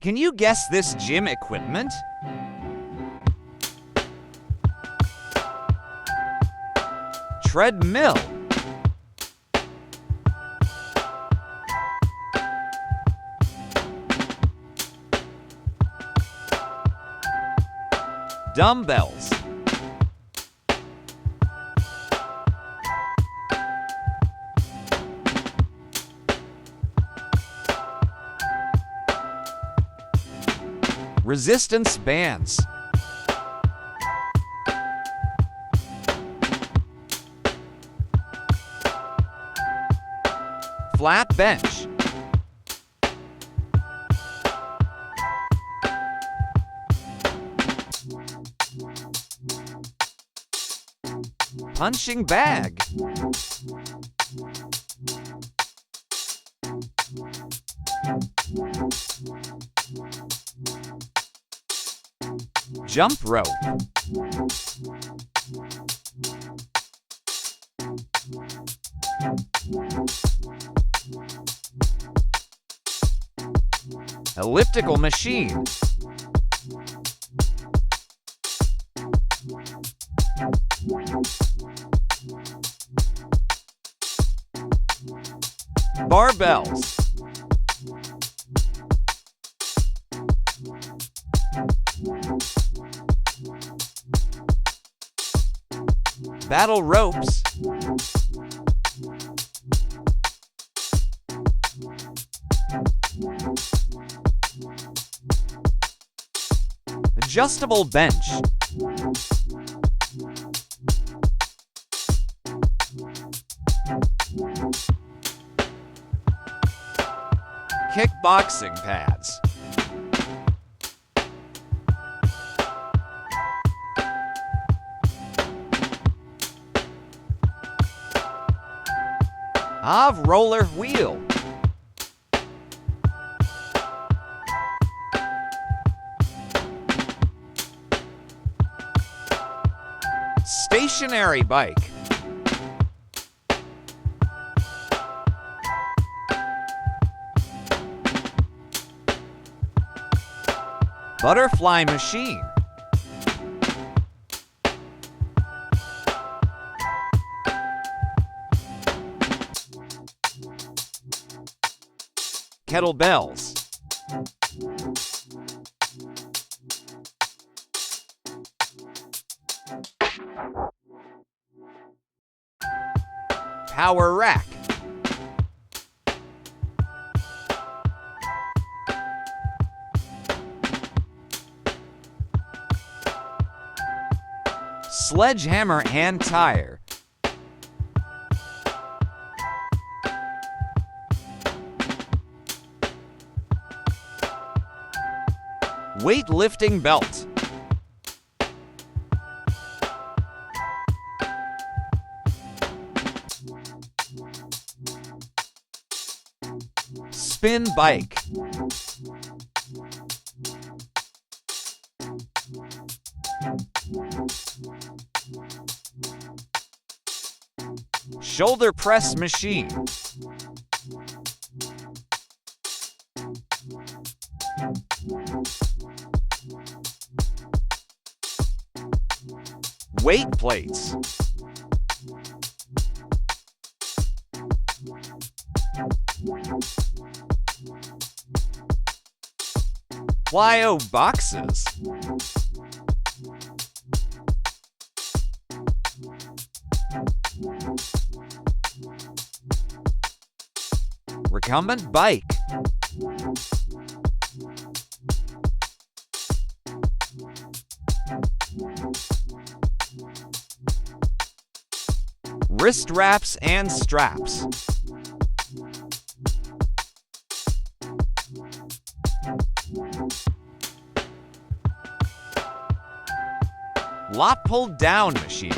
Can you guess this gym equipment? Treadmill. Dumbbells. Resistance bands. Flat bench. Punching bag. Jump rope. Elliptical machine. Barbells. Battle ropes. Adjustable bench. Kickboxing pads. Roller wheel. Stationary bike. Butterfly machine. Kettlebells. Power rack. Sledgehammer and tire. Weightlifting belt. Spin bike. Shoulder press machine. Weight plates. Plyo boxes. Recumbent bike. Wrist wraps and straps. Lot pull down machine.